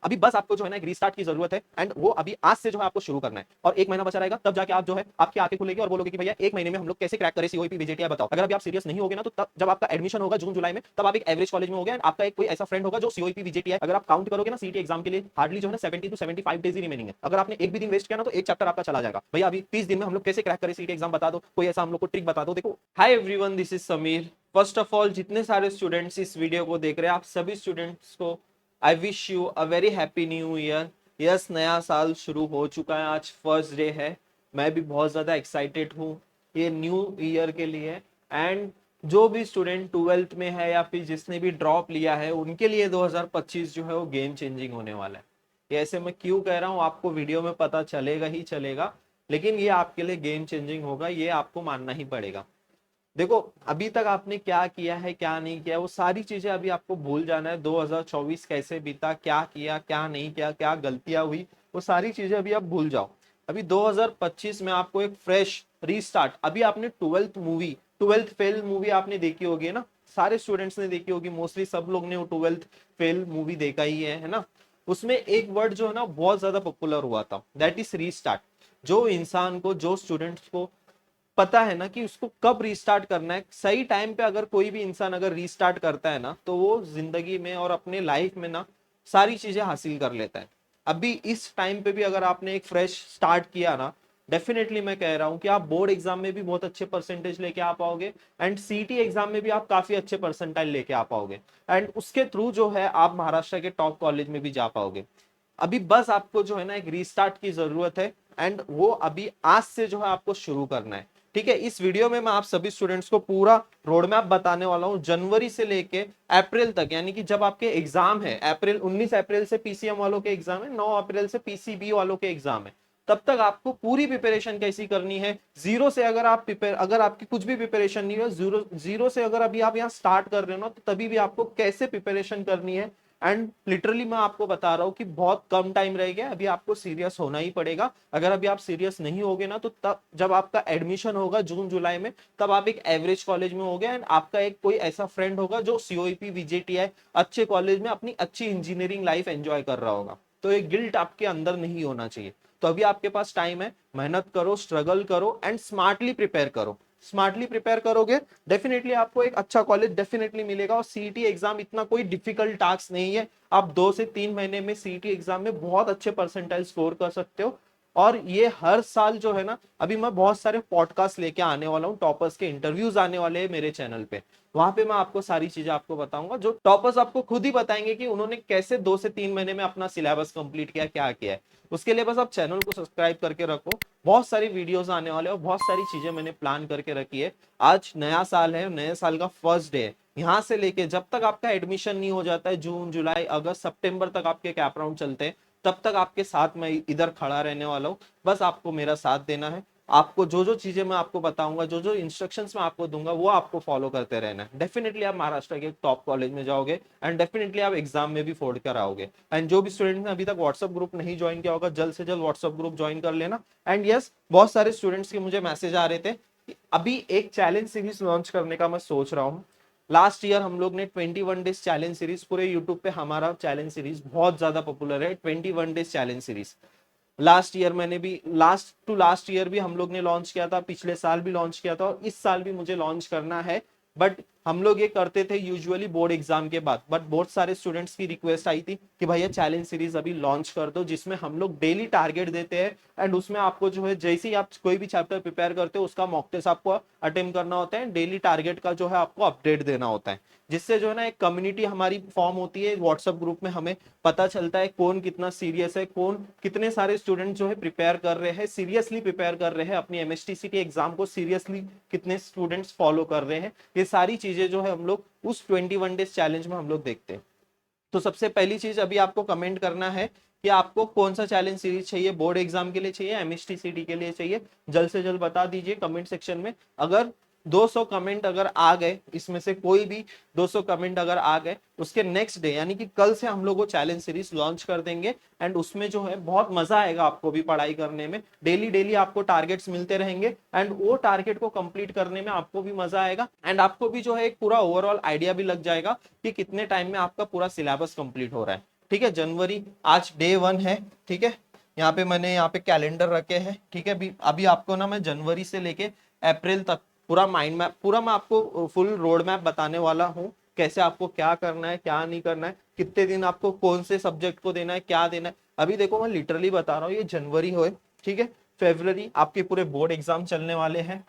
अभी बस आपको जो है ना एक रीस्टार्ट की जरूरत है एंड वो अभी आज से जो है आपको शुरू करना है और एक महीना बचा रहेगा, तब जाके आप जो है आपकी आंखें खुलेगी और बोलोगे कि भैया एक महीने में हम लोग कैसे क्रैक करें सीओईपी वीजेटीआई बताओ। अगर अभी आप सीरियस नहीं होगे ना तो तब जब आपका एडमिशन होगा जून जुलाई में, तब आप एक एवरेज कॉलेज में होगे एंड आपका एक कोई ऐसा फ्रेंड होगा जो सीओईपी वीजेटीआई, अगर आप काउंट करोगे ना सीटी एग्जाम के लिए हार्डली जो है ना 70 to 75 डेज ही रिमेनिंग है। अगर आपने एक भी दिन वेस्ट किया ना तो एक चैप्टर आपका चला जाएगा। भैया अभी 30 दिन में हम लोग कैसे क्रैक करें सीटी एग्जाम बता दो, कोई ऐसा हम लोग को ट्रिक बता दो। देखो, hi everyone, this is Sameer. First of all, जितने सारे स्टूडेंट्स इस वीडियो को देख रहे हैं, आप सभी स्टूडेंट्स को I wish you a very happy new year. Yes, नया साल शुरू हो चुका है, आज फर्स्ट डे है। मैं भी बहुत ज़्यादा एक्साइटेड हूँ ये न्यू ईयर के लिए। एंड जो भी स्टूडेंट 12th में है या फिर जिसने भी ड्रॉप लिया है, उनके लिए 2025 जो है वो गेम चेंजिंग होने वाला है। ये ऐसे मैं क्यों कह रहा हूँ आपको वीडियो में पता चलेगा ही चलेगा, लेकिन ये आपके लिए गेम चेंजिंग होगा, ये आपको मानना ही पड़ेगा। देखो, अभी तक आपने क्या किया है क्या नहीं किया, वो सारी चीजें अभी आपको भूल जाना है। 2024 कैसे बीता, क्या किया क्या नहीं किया, क्या गलतियां हुई, वो सारी चीजें अभी आप भूल जाओ। अभी 2025 में आपको एक फ्रेश रीस्टार्ट। अभी आपने ट्वेल्थ फेल मूवी आपने देखी होगी ना, सारे स्टूडेंट्स ने देखी होगी, मोस्टली सब लोग ने वो ट्वेल्थ फेल मूवी देखा ही है ना। उसमें एक वर्ड जो है ना बहुत ज्यादा पॉपुलर हुआ था, दैट इज रीस्टार्ट। जो इंसान को, जो स्टूडेंट्स को पता है ना कि उसको कब रीस्टार्ट करना है, सही टाइम पे अगर कोई भी इंसान अगर रीस्टार्ट करता है ना, तो वो जिंदगी में और अपने लाइफ में ना सारी चीजें हासिल कर लेता है। अभी इस टाइम पे भी अगर आपने एक फ्रेश स्टार्ट किया ना, डेफिनेटली मैं कह रहा हूं कि आप बोर्ड एग्जाम में भी बहुत अच्छे परसेंटेज लेके आ पाओगे एंड सीटी एग्जाम में भी आप काफी अच्छे परसेंटाइल लेके आ पाओगे एंड उसके थ्रू जो है आप महाराष्ट्र के टॉप कॉलेज में भी जा पाओगे। अभी बस आपको जो है ना एक रीस्टार्ट की जरूरत है एंड वो अभी आज से जो है आपको शुरू करना है। ठीक है, इस वीडियो में मैं आप सभी स्टूडेंट्स को पूरा रोड मैप बताने वाला हूं, जनवरी से लेके अप्रैल तक, यानी कि जब आपके एग्जाम है, अप्रैल 19 अप्रैल से पीसीएम वालों के एग्जाम है, 9 अप्रैल से पीसीबी वालों के एग्जाम है, तब तक आपको पूरी प्रिपरेशन कैसी करनी है। जीरो से अगर आप प्रिपेयर, अगर आपकी कुछ भी प्रिपरेशन नहीं है, जीरो जीरो से अगर अभी आप यहाँ स्टार्ट कर रहे हो ना, तो तभी भी आपको कैसे प्रिपरेशन करनी है। एंड लिटरली मैं आपको बता रहा हूँ कि बहुत कम टाइम रह गया, अभी आपको सीरियस होना ही पड़ेगा। अगर अभी आप सीरियस नहीं होगे ना, तो तब जब आपका एडमिशन होगा जून जुलाई में, तब आप एक एवरेज कॉलेज में होगे एंड आपका एक कोई ऐसा फ्रेंड होगा जो सीओईपी वीजेटीआई अच्छे कॉलेज में अपनी अच्छी इंजीनियरिंग लाइफ एंजॉय कर रहा होगा। तो ये गिल्ट आपके अंदर नहीं होना चाहिए। तो अभी आपके पास टाइम है, मेहनत करो, स्ट्रगल करो एंड स्मार्टली प्रिपेयर करो। स्मार्टली प्रिपेयर करोगे, डेफिनेटली आपको एक अच्छा कॉलेज डेफिनेटली मिलेगा। और सीईटी एग्जाम इतना कोई डिफिकल्ट टास्क नहीं है, आप 2 से 3 महीने में सीईटी एग्जाम में बहुत अच्छे परसेंटाइल स्कोर कर सकते हो। और ये हर साल जो है ना, अभी मैं बहुत सारे पॉडकास्ट लेके आने वाला हूँ, टॉपर्स के इंटरव्यूज आने वाले हैं मेरे चैनल पे। वहां पे मैं आपको सारी चीजें आपको बताऊंगा, जो टॉपर्स आपको खुद ही बताएंगे कि उन्होंने कैसे 2 से 3 महीने में अपना सिलेबस कंप्लीट किया, क्या किया है। उसके लिए बस आप चैनल को सब्सक्राइब करके रखो, बहुत सारी वीडियोस आने वाले और बहुत सारी चीजें मैंने प्लान करके रखी है। आज नया साल है, नए साल का फर्स्ट डे है। यहाँ से लेके जब तक आपका एडमिशन नहीं हो जाता है, जून जुलाई अगस्त सितंबर तक आपके कैप राउंड चलते हैं, तब तक आपके साथ मैं इधर खड़ा रहने वाला हूँ। बस आपको मेरा साथ देना है। आपको जो जो चीजें मैं आपको बताऊंगा, जो जो इंस्ट्रक्शंस मैं आपको दूंगा, वो आपको फॉलो करते रहना है। डेफिनेटली आप महाराष्ट्र के टॉप कॉलेज में जाओगे एंड डेफिनेटली आप एग्जाम में भी फोड़ कर आओगे। एंड जो भी स्टूडेंट ने अभी तक व्हाट्सएप ग्रुप नहीं ज्वाइन किया होगा, जल्द से जल्द व्हाट्सएप ग्रुप ज्वाइन कर लेना। एंड यस, बहुत सारे स्टूडेंट्स के मुझे मैसेज आ रहे थे कि अभी एक चैलेंज सीरीज लॉन्च करने का मैं सोच रहा हूँ। लास्ट ईयर हम लोग ने 21 डेज चैलेंज सीरीज, पूरे यूट्यूब पे हमारा चैलेंज सीरीज बहुत ज्यादा पॉपुलर है, 21 days challenge series. Last year मैंने भी, लास्ट टू लास्ट ईयर भी हम लोग ने लॉन्च किया था, पिछले साल भी लॉन्च किया था और इस साल भी मुझे लॉन्च करना है। बट हम लोग ये करते थे यूजुअली बोर्ड एग्जाम के बाद, बट बहुत सारे स्टूडेंट्स की रिक्वेस्ट आई थी कि भैया चैलेंज सीरीज अभी लॉन्च कर दो, जिसमें हम लोग डेली टारगेट देते हैं एंड उसमें आपको जो है, जैसे ही आप कोई भी चैप्टर प्रिपेयर करते हो उसका मॉक टेस्ट आपको अटेम्प्ट करना होता है, डेली टारगेट का जो है आपको अपडेट देना होता है। जिससे जो है ना एक कम्युनिटी हमारी फॉर्म होती है व्हाट्सएप ग्रुप में, हमें पता चलता है कौन कितना सीरियस है, कौन कितने सारे स्टूडेंट जो है प्रिपेयर कर रहे हैं, सीरियसली प्रिपेयर कर रहे हैं अपनी एमएसटीसीटी एग्जाम को, सीरियसली कितने स्टूडेंट्स फॉलो कर रहे हैं। ये सारी चीजें जो है हम लोग उस 21 डेज चैलेंज में हम लोग देखते हैं। तो सबसे पहली चीज अभी आपको कमेंट करना है कि आपको कौन सा चैलेंज सीरीज चाहिए, बोर्ड एग्जाम के लिए चाहिए, एमएसटीसीटी के लिए चाहिए, जल्द से जल्द बता दीजिए कमेंट सेक्शन में। अगर 200 कमेंट अगर आ गए, इसमें से कोई भी 200 कमेंट अगर आ गए, उसके नेक्स्ट डे यानी कि कल से हम लोग वो चैलेंज सीरीज लॉन्च कर देंगे। एंड उसमें जो है बहुत मजा आएगा आपको भी पढ़ाई करने में, डेली डेली आपको टारगेट्स मिलते रहेंगे एंड वो टारगेट को कंप्लीट करने में आपको भी मजा आएगा एंड आपको भी जो है एक पूरा ओवरऑल आइडिया भी लग जाएगा कि कितने टाइम में आपका पूरा सिलेबस कंप्लीट हो रहा है। ठीक है। जनवरी आज डे 1 है, ठीक है। यहाँ पे मैंने यहाँ पे कैलेंडर रखे हैं, ठीक है। अभी अभी आपको ना मैं जनवरी से लेके अप्रैल तक पूरा माइंड मैप, पूरा मैं आपको फुल रोड मैप बताने वाला हूँ, कैसे आपको क्या करना है क्या नहीं करना है, कितने दिन आपको कौन से सब्जेक्ट को देना है क्या देना है। अभी देखो मैं लिटरली बता रहा हूँ, ये जनवरी हो, ठीक है। फरवरी आपके पूरे बोर्ड एग्जाम चलने वाले हैं।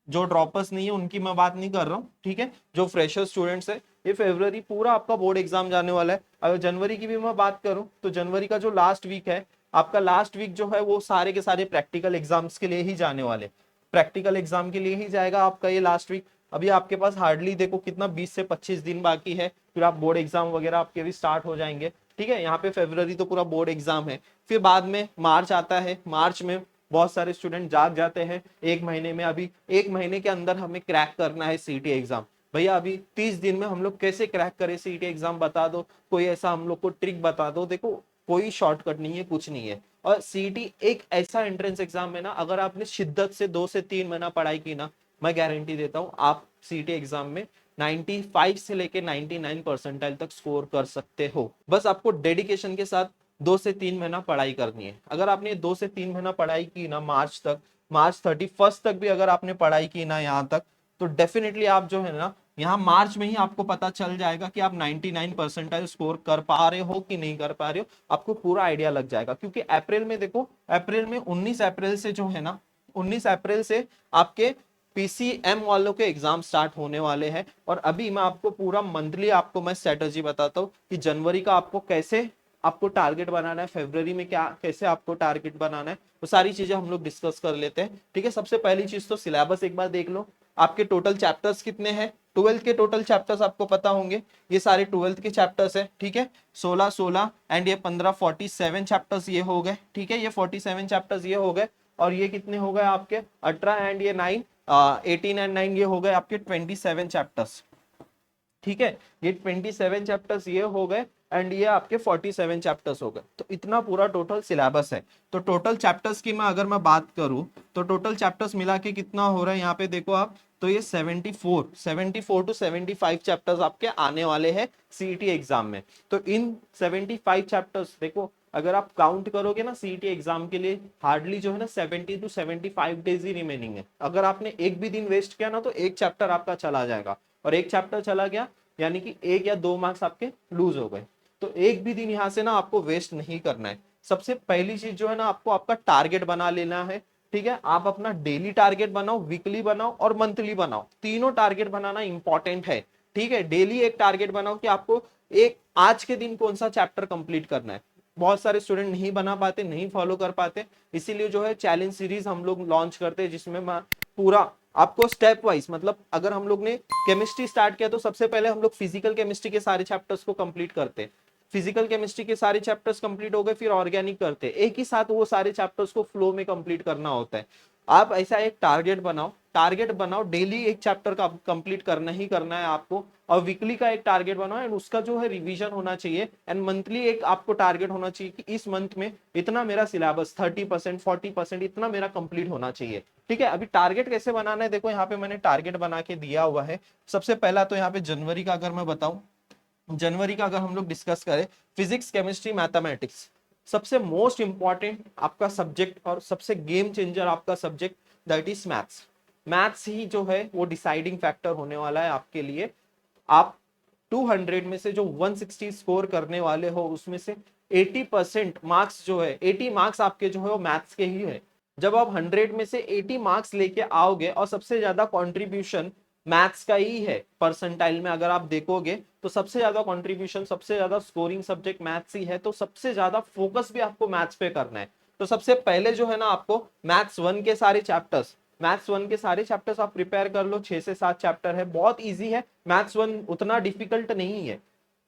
जो ड्रॉपर्स नहीं है उनकी मैं बात नहीं कर रहा हूँ, ठीक है। जो फ्रेशर स्टूडेंट्स है, ये फरवरी पूरा आपका बोर्ड एग्जाम जाने वाला है। अगर जनवरी की भी मैं बात करूं तो जनवरी का जो लास्ट वीक है आपका, लास्ट वीक जो है वो सारे के सारे प्रैक्टिकल एग्जाम्स के लिए ही जाने वाले, प्रैक्टिकल एग्जाम के लिए ही जाएगा आपका ये लास्ट वीक। अभी आपके पास हार्डली देखो कितना 20 से 25 दिन बाकी है, फिर आप बोर्ड एग्जाम वगैरह आपके भी स्टार्ट हो जाएंगे, ठीक है। यहाँ पे फरवरी तो पूरा बोर्ड एग्जाम है। फिर बाद में मार्च आता है, मार्च में बहुत सारे स्टूडेंट जाग जाते हैं एक महीने में। अभी एक महीने के अंदर हमें क्रैक करना है सीईटी एग्जाम। भैया अभी 30 दिन में हम लोग कैसे क्रैक करें सीईटी एग्जाम, बता दो कोई ऐसा हम लोग को ट्रिक बता दो। देखो कोई शॉर्टकट नहीं है, कुछ नहीं है। और सीईटी एक ऐसा एंट्रेंस एग्जाम है ना, अगर आपने शिद्दत से 2 से 3 महीना पढ़ाई की ना, मैं गारंटी देता हूँ आप सीईटी एग्जाम में 95 से लेके 99 परसेंटाइल तक स्कोर कर सकते हो। बस आपको डेडिकेशन के साथ 2 से 3 महीना पढ़ाई करनी है। अगर आपने 2 से 3 महीना पढ़ाई की ना, मार्च तक, मार्च 31 तक भी अगर आपने पढ़ाई की ना यहाँ तक, तो डेफिनेटली आप जो है ना, यहाँ मार्च में ही आपको पता चल जाएगा कि आप 99 परसेंटाइल स्कोर कर पा रहे हो कि नहीं कर पा रहे हो। आपको पूरा आइडिया लग जाएगा। क्योंकि अप्रैल में देखो, अप्रैल में 19 अप्रैल से जो है ना, 19 अप्रैल से आपके पीसीएम वालों के एग्जाम स्टार्ट होने वाले हैं। और अभी मैं आपको पूरा मंथली आपको मैं स्ट्रेटजी बताता हूँ कि जनवरी का आपको कैसे आपको टारगेट बनाना है, फरवरी में क्या कैसे आपको टारगेट बनाना है, वो सारी चीजें हम लोग डिस्कस कर लेते हैं, ठीक है। सबसे पहली चीज तो सिलेबस एक बार देख लो। आपके टोटल चैप्टर्स कितने हैं? 12th के टोटल चैप्टर्स आपको पता होंगे, ये सारे 12th के चैप्टर्स है, ठीक है। 16 एंड ये 15 47 चैप्टर्स ये हो गए, ठीक है। ये 47 चैप्टर्स ये हो गए। और ये कितने हो गए आपके 18 एंड ये 9 18 एंड 9 ये हो गए आपके 27 चैप्टर्स, ठीक है। ये 27 चैप्टर्स ये हो गए एंड ये आपके 47 चैप्टर्स हो गए। तो इतना पूरा टोटल सिलेबस है। तो टोटल चैप्टर्स की मैं अगर मैं बात करूं तो टोटल चैप्टर्स मिला के कितना हो रहा है यहाँ पे देखो आप, तो ये 74 टू 75 चैप्टर्स आपके आने वाले हैं सीईटी एग्जाम में। तो इन 75 चैप्टर्स देखो, अगर आप काउंट करोगे ना सीईटी एग्जाम के लिए, हार्डली जो है ना 70 टू 75 डेज ही रिमेनिंग है। अगर आपने एक भी दिन वेस्ट किया ना, तो एक चैप्टर आपका चला जाएगा। और एक चैप्टर चला गया यानी कि 1 या 2 मार्क्स आपके लूज हो गए। तो एक भी दिन यहाँ से ना आपको वेस्ट नहीं करना है। सबसे पहली चीज जो है ना, आपको आपका टारगेट बना लेना है, ठीक है। आप अपना डेली टारगेट बनाओ, वीकली बनाओ और मंथली बनाओ। तीनों टारगेट बनाना इंपॉर्टेंट है, ठीक है। डेली एक टारगेट बनाओ कि आपको एक आज के दिन कौन सा चैप्टर कंप्लीट करना है। बहुत सारे स्टूडेंट नहीं बना पाते, नहीं फॉलो कर पाते, इसीलिए जो है चैलेंज सीरीज हम लोग लॉन्च करते हैं, जिसमें पूरा आपको स्टेप वाइज, मतलब अगर हम लोग ने केमिस्ट्री स्टार्ट किया तो सबसे पहले हम लोग फिजिकल केमिस्ट्री के सारे चैप्टर्स को कंप्लीट करते हैं। फिजिकल केमिस्ट्री के सारे चैप्टर्स कंप्लीट हो गए, फिर ऑर्गेनिक करते हैं। एक ही साथ वो सारे चैप्टर्स को फ्लो में कंप्लीट करना होता है। आप ऐसा एक टारगेट बनाओ, डेली एक चैप्टर का कंप्लीट करना ही करना है आपको। और वीकली का एक टारगेट बनाओ एंड उसका जो है रिवीजन होना चाहिए। एंड मंथली एक आपको टारगेट होना चाहिए कि इस मंथ में इतना मेरा सिलेबस 30% 40% इतना मेरा कंप्लीट होना चाहिए, ठीक है। अभी टारगेट कैसे बनाना है, देखो यहाँ पे मैंने टारगेट बना के दिया हुआ है। सबसे पहला तो यहाँ पे जनवरी का अगर मैं बताऊं, जनवरी का अगर हम लोग डिस्कस करें, फिजिक्स केमिस्ट्री मैथमेटिक्स सबसे मोस्ट इंपॉर्टेंट आपका सब्जेक्ट और सबसे गेम चेंजर आपका subject, that is maths. Maths ही जो है वो डिसाइडिंग फैक्टर होने वाला है आपके लिए। आप 200 में से जो 160 स्कोर करने वाले हो, उसमें से 80% मार्क्स जो है, 80 मार्क्स आपके जो है वो मैथ्स के ही है। जब आप 100 में से 80 मार्क्स लेके आओगे, और सबसे ज्यादा कंट्रीब्यूशन मैथ्स का ही है परसेंटाइल में, अगर आप देखोगे तो सबसे ज्यादा कंट्रीब्यूशन, सबसे ज्यादा स्कोरिंग सब्जेक्ट मैथ्स ही है। तो सबसे ज्यादा फोकस भी आपको मैथ्स पे करना है। तो सबसे पहले जो है ना, आपको मैथ्स वन के सारे चैप्टर्स आप प्रिपेयर कर लो। 6 से 7 चैप्टर है, बहुत इजी है। मैथ्स वन उतना डिफिकल्ट नहीं है।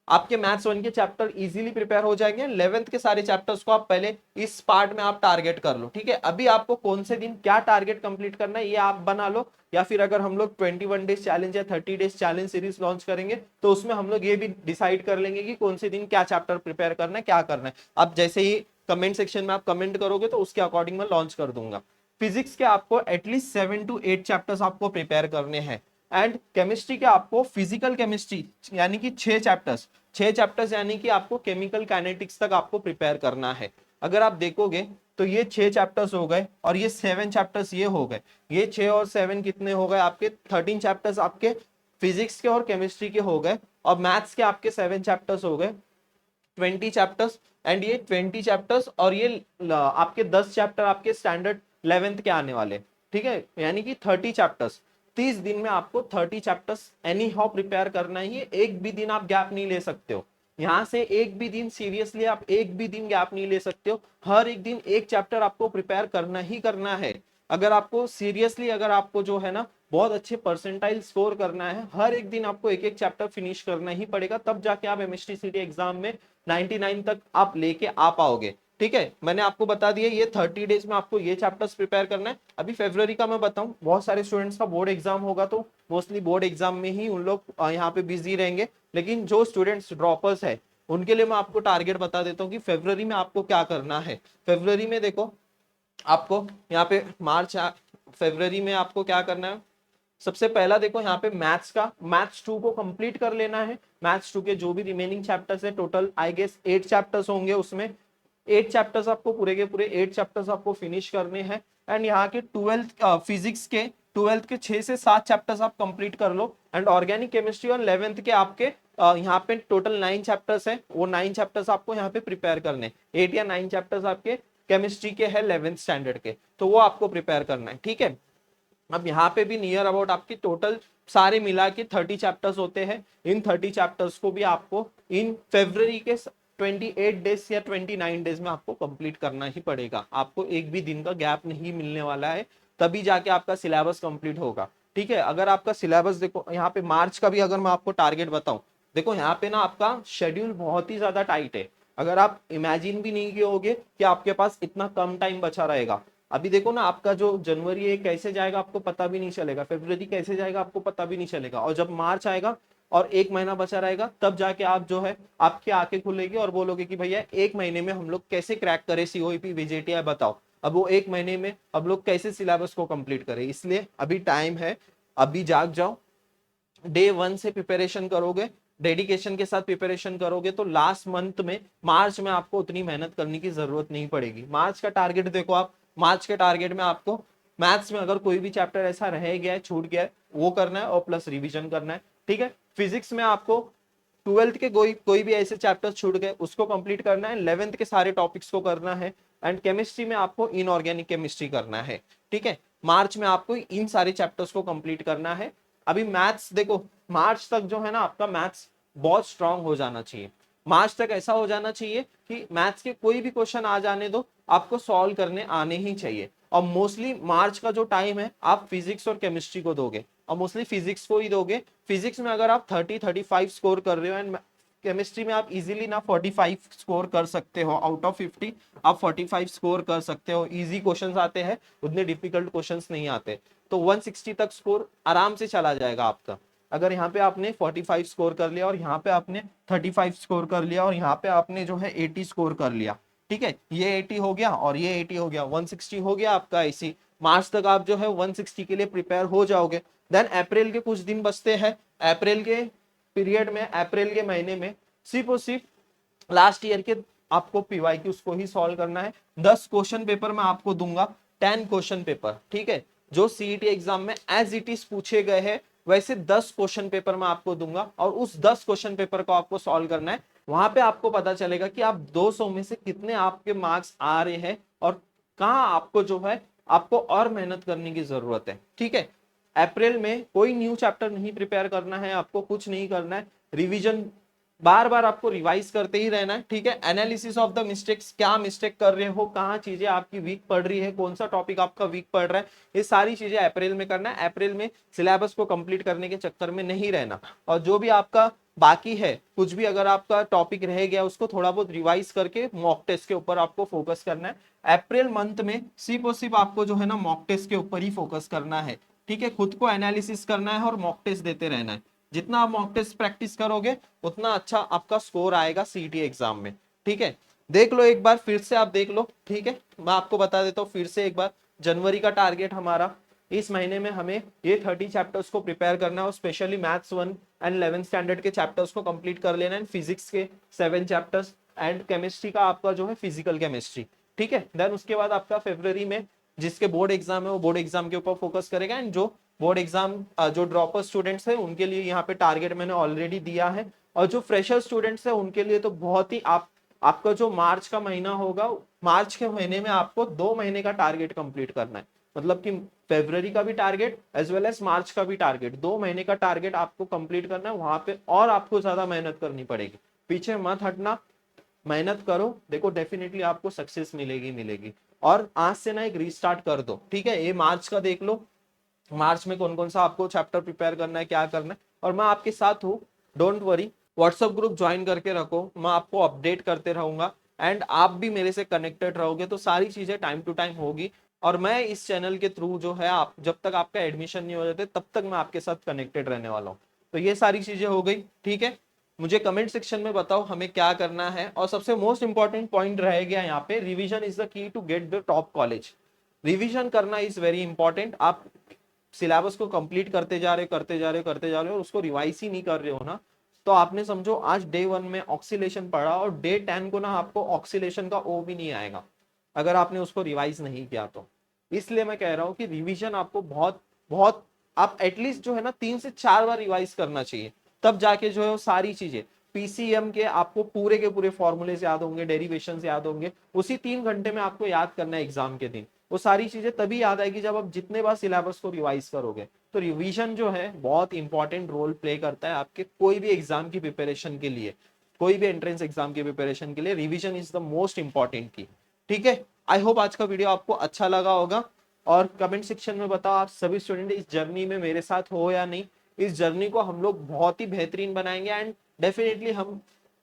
आपके मैथ्स वन के चैप्टर इजीली प्रिपेयर हो जाएंगे। 11th के सारे चैप्टर्स को आप पहले इस पार्ट में आप टारगेट कर लो, ठीक है। अभी आपको कौन से दिन क्या टारगेट कंप्लीट करना है ये आप बना लो। या फिर अगर हम लोग 21 डेज चैलेंज या 30 डेज चैलेंज सीरीज लॉन्च करेंगे, तो उसमें हम लोग ये भी डिसाइड कर लेंगे कि कौन से दिन क्या चैप्टर प्रिपेयर करना है, क्या करना है। अब जैसे ही कमेंट सेक्शन में आप कमेंट करोगे तो उसके अकॉर्डिंग मैं लॉन्च कर दूंगा। फिजिक्स के आपको एटलीस्ट 7 to 8 चैप्टर्स आपको प्रिपेयर करने हैं। एंड केमिस्ट्री के आपको फिजिकल केमिस्ट्री यानी कि 6 चैप्टर्स, 6 चैप्टर्स यानी कि आपको केमिकल काइनेटिक्स तक आपको प्रिपेयर करना है। अगर आप देखोगे तो ये 6 चैप्टर्स हो गए और ये 7 चैप्टर्स ये हो गए। ये 6 और 7 कितने हो गए आपके? 13 चैप्टर्स आपके फिजिक्स के और केमिस्ट्री के हो गए, और मैथ्स के आपके 7 चैप्टर्स हो गए, 20 चैप्टर्स। एंड ये 20 चैप्टर्स और ये आपके 10 चैप्टर आपके स्टैंडर्ड 11th के आने वाले, ठीक है, यानी कि 30 चैप्टर्स। 30 दिन में आपको 30 चैप्टर्स एनी हाउ प्रिपेयर करना ही है। एक भी दिन आप गैप नहीं ले सकते हो यहाँ से, एक भी दिन सीरियसली आप एक भी दिन गैप नहीं ले सकते हो। हर एक दिन एक चैप्टर आपको प्रिपेयर करना ही करना है। अगर आपको सीरियसली, अगर आपको जो है ना बहुत अच्छे परसेंटाइल स्कोर करना है, हर एक दिन आपको एक एक चैप्टर फिनिश करना ही पड़ेगा, तब जाके आप एमएसटी एग्जाम में 99 तक आप लेके आ पाओगे। ठीक है, मैंने आपको बता दिया ये 30 डेज में आपको ये चैप्टर्स प्रिपेयर करना है। अभी फरवरी का मैं बताऊं, बहुत सारे स्टूडेंट्स का बोर्ड एग्जाम होगा, तो मोस्टली बोर्ड एग्जाम में ही उन लोग यहाँ पे बिजी रहेंगे। लेकिन जो स्टूडेंट्स ड्रॉपर्स है उनके लिए मैं आपको टारगेट बता देता हूँ कि फरवरी में आपको क्या करना है। फरवरी में देखो, आपको यहाँ पे फरवरी में आपको क्या करना है। सबसे पहला देखो यहाँ पे मैथ्स का, मैथ्स 2 को कंप्लीट कर लेना है। मैथ्स 2 के जो भी रिमेनिंग चैप्टर्स है, टोटल आई गेस 8 चैप्टर्स होंगे, उसमें 8 चैप्टर्स आपको पूरे के पूरे 8 चैप्टर्स आपको फिनिश करने हैं। एंड यहाँ के 12th फिजिक्स के 12th के 6 से 7 चैप्टर्स आप कंप्लीट कर लो। एंड ऑर्गेनिक केमिस्ट्री और 11th के आपके यहाँ पे टोटल 9 चैप्टर्स है, वो 9 चैप्टर्स आपको यहाँ पे प्रिपेयर करने। 8 या 9 चैप्टर्स आपके केमिस्ट्री के है 11th स्टैंडर्ड के, तो वो आपको प्रिपेयर करना है। ठीक है, अब यहाँ पे भी नियर अबाउट आपकी टोटल सारे मिला के 30 चैप्टर्स होते हैं। इन 30 चैप्टर्स को भी आपको इन फरवरी के 28 डेज या 29 डेज में आपको कंप्लीट करना ही पड़ेगा। आपको एक भी दिन का गैप नहीं मिलने वाला है, तभी जाके आपका सिलेबस कंप्लीट होगा। ठीक है, अगर आपका सिलेबस देखो यहाँ पे मार्च का भी अगर मैं आपको टारगेट बताऊं, देखो यहाँ पे ना आपका शेड्यूल बहुत ही ज्यादा टाइट है। अगर आप इमेजिन भी नहीं किए कि आपके पास इतना कम टाइम बचा रहेगा। अभी देखो ना, आपका जो जनवरी है कैसे जाएगा आपको पता भी नहीं चलेगा, फरवरी कैसे जाएगा आपको पता भी नहीं चलेगा, और जब मार्च आएगा और एक महीना बचा रहेगा, तब जाके आप जो है आपकी आंखें खुलेगी और बोलोगे कि भैया एक महीने में हम लोग कैसे क्रैक करें सीओईपी वीजेटीआई, बताओ। अब वो एक महीने में अब लोग कैसे सिलेबस को कंप्लीट करें, इसलिए अभी टाइम है, अभी जाग जाओ। डे 1 से प्रिपरेशन करोगे, डेडिकेशन के साथ प्रिपरेशन करोगे, तो लास्ट मंथ में मार्च में आपको उतनी मेहनत करने की जरूरत नहीं पड़ेगी। मार्च का टारगेट देखो आप, मार्च के टारगेट में आपको मैथ्स में अगर कोई भी चैप्टर ऐसा रह गया है, छूट गया है, वो करना है और प्लस रिवीजन करना है। ठीक है, फिजिक्स में आपको 12th के कोई भी ऐसे चैप्टर्स छूट गए उसको कंप्लीट करना है, 11th के सारे टॉपिक्स को करना है। एंड केमिस्ट्री में आपको इनऑर्गेनिक केमिस्ट्री करना है। ठीक है, मार्च में आपको इन सारे चैप्टर्स को कंप्लीट करना है। अभी मैथ्स देखो, मार्च तक जो है ना आपका मैथ्स बहुत स्ट्रांग हो जाना चाहिए। मार्च तक ऐसा हो जाना चाहिए कि मैथ्स के कोई भी क्वेश्चन आ जाने दो, आपको सॉल्व करने आने ही चाहिए। और मोस्टली मार्च का जो टाइम है आप फिजिक्स और केमिस्ट्री को दोगे, और मोस्टली फिजिक्स को ही दोगे। फिजिक्स में अगर आप 30-35 स्कोर कर रहे हो, एंड केमिस्ट्री में आप इजीली ना 45 स्कोर कर सकते हो, आउट ऑफ 50 आप 45 स्कोर कर सकते हो। इजी क्वेश्चंस आते हैं, उतने डिफिकल्ट क्वेश्चंस नहीं आते, तो 160 तक स्कोर आराम से चला जाएगा आपका। अगर यहाँ पे आपने 45 स्कोर कर लिया और यहाँ पे आपने 35 स्कोर कर लिया और यहाँ पे आपने जो है 80 स्कोर कर लिया, ठीक है, ये 80 हो गया और ये 80 हो गया, 160 हो गया आपका। इसी मार्च तक आप जो है 160 के लिए प्रिपेयर हो जाओगे। देन अप्रैल के कुछ दिन बचते हैं, अप्रैल के पीरियड में, अप्रैल के महीने में सिर्फ और सिर्फ लास्ट ईयर के आपको पीवाईक्यूज को ही सॉल्व करना है। 10 क्वेश्चन पेपर मैं आपको दूंगा, 10 क्वेश्चन पेपर, ठीक है, जो सीईटी एग्जाम में एज इट इज पूछे गए हैं वैसे 10 क्वेश्चन पेपर मैं आपको दूंगा, और उस 10 क्वेश्चन पेपर को आपको सॉल्व करना है। वहां पे आपको पता चलेगा कि आप 200 में से कितने आपके मार्क्स आ रहे हैं और कहाँ आपको जो है आपको और मेहनत करने की जरूरत है। ठीक है, अप्रैल में कोई न्यू चैप्टर नहीं प्रिपेयर करना है, आपको कुछ नहीं करना है, रिवीजन बार बार आपको रिवाइज करते ही रहना है। ठीक है, एनालिसिस ऑफ द मिस्टेक्स, क्या मिस्टेक कर रहे हो, कहाँ चीजें आपकी वीक पड़ रही है, कौन सा टॉपिक आपका वीक पड़ रहा है, ये सारी चीजें अप्रैल में करना है। अप्रैल में सिलेबस को कंप्लीट करने के चक्कर में नहीं रहना, और जो भी आपका बाकी है, कुछ भी अगर आपका टॉपिक रह गया उसको थोड़ा बहुत रिवाइज करके मॉक टेस्ट के ऊपर आपको फोकस करना है। अप्रैल मंथ में सिर्फ और सिर्फ आपको जो है ना मॉक टेस्ट के ऊपर ही फोकस करना है। ठीक है, खुद को एनालिसिस करना है और मॉक टेस्ट देते रहना है। जितना आप मॉक टेस्ट प्रैक्टिस करोगे उतना अच्छा आपका स्कोर आएगा सीईटी एग्जाम में। ठीक है, देख लो एक बार फिर से, आप देख लो। ठीक है, मैं आपको बता देता हूँ फिर से एक बार, जनवरी का टारगेट हमारा इस महीने में हमें ये 30 चैप्टर्स को प्रिपेयर करना है और specially maths 1 and 11th standard के चैप्टर्स को कंप्लीट कर लेना है, फिजिक्स के 7 चैप्टर्स एंड केमिस्ट्री का आपका जो है फिजिकल केमिस्ट्री, ठीक है। देन उसके बाद आपका फरवरी में जिसके बोर्ड एग्जाम है वो बोर्ड एग्जाम के ऊपर फोकस करेगा, एंड जो बोर्ड एग्जाम जो ड्रॉपर स्टूडेंट्स हैं उनके लिए यहाँ पे टारगेट मैंने ऑलरेडी दिया है, और जो फ्रेशर स्टूडेंट्स हैं उनके लिए तो बहुत ही आपका जो मार्च का महीना होगा, मार्च के महीने में आपको 2 महीने का टारगेट कंप्लीट करना है, मतलब कि फरवरी का भी टारगेट एज वेल एज मार्च का भी टारगेट, 2 महीने का टारगेट आपको कंप्लीट करना है वहां पे, और आपको ज्यादा मेहनत करनी पड़ेगी, पीछे मत हटना, मेहनत करो, देखो डेफिनेटली आपको सक्सेस मिलेगी मिलेगी। और आज से ना एक रीस्टार्ट कर दो, ठीक है। ये मार्च का देख लो, मार्च में कौन कौन सा आपको चैप्टर प्रिपेयर करना है, क्या करना है, और मैं आपके साथ हूँ, don't worry. WhatsApp group join करके रखो, मैं आपको अपडेट करते रहूंगा, एंड आप भी मेरे से कनेक्टेड रहोगे तो सारी चीजें टाइम टू टाइम होगी। और मैं इस चैनल के थ्रू जो है, आप जब तक आपका एडमिशन नहीं हो जाते तब तक मैं आपके साथ कनेक्टेड रहने वाला हूँ। तो ये सारी चीजें हो गई, ठीक है। मुझे कमेंट सेक्शन में बताओ हमें क्या करना है, और सबसे मोस्ट इंपॉर्टेंट पॉइंट रह गया यहाँ पे, revision is the key to get the top college. Revision करना इज वेरी इंपॉर्टेंट। आप सिलेबस को कंप्लीट करते जा रहे हो, करते जा रहे हो, करते जा रहे हो, और उसको रिवाइज ही नहीं कर रहे हो ना, तो आपने समझो आज डे 1 में ऑक्सीलेशन पढ़ा और डे 10 को ना आपको ऑक्सीलेशन का ओ भी नहीं आएगा अगर आपने उसको रिवाइज नहीं किया तो। इसलिए मैं कह रहा हूँ कि रिवीजन आपको बहुत बहुत, आप एटलीस्ट जो है ना 3 से 4 बार रिवाइज करना चाहिए, तब जाके जो है वो सारी चीजें पीसीएम के आपको पूरे के पूरे फॉर्मूले याद होंगे, डेरिवेशन याद होंगे, उसी 3 घंटे में आपको याद करना है एग्जाम के दिन। वो सारी चीजें तभी याद आएगी जब आप जितने बार सिलेबस को रिवाइज करोगे। तो रिवीजन जो है बहुत इंपॉर्टेंट रोल प्ले करता है आपके कोई भी एग्जाम की प्रिपरेशन के लिए, कोई भी एंट्रेंस एग्जाम की प्रिपरेशन के लिए revision is the most important की, ठीक है। आई होप आज का वीडियो आपको अच्छा लगा होगा, और कमेंट सेक्शन में बताओ आप सभी स्टूडेंट इस जर्नी में मेरे साथ हो या नहीं। इस जर्नी को हम लोग बहुत ही बेहतरीन बनाएंगे, एंड डेफिनेटली हम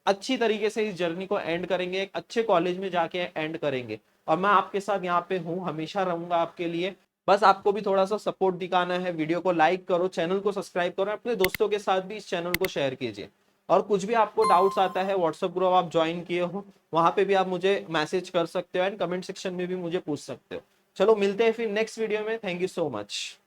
अच्छी तरीके से इस जर्नी को एंड करेंगे, एक अच्छे कॉलेज में जाके एंड करेंगे। और मैं आपके साथ यहाँ पे हूँ, हमेशा रहूंगा आपके लिए। बस आपको भी थोड़ा सा सपोर्ट दिखाना है, वीडियो को लाइक करो, चैनल को सब्सक्राइब करो, अपने दोस्तों के साथ भी इस चैनल को शेयर कीजिए। और कुछ भी आपको डाउट्स आता है, व्हाट्सएप ग्रुप आप ज्वाइन किए हो, वहां पे भी आप मुझे मैसेज कर सकते हो, एंड कमेंट सेक्शन में भी मुझे पूछ सकते हो। चलो मिलते हैं फिर नेक्स्ट वीडियो में, थैंक यू सो मच।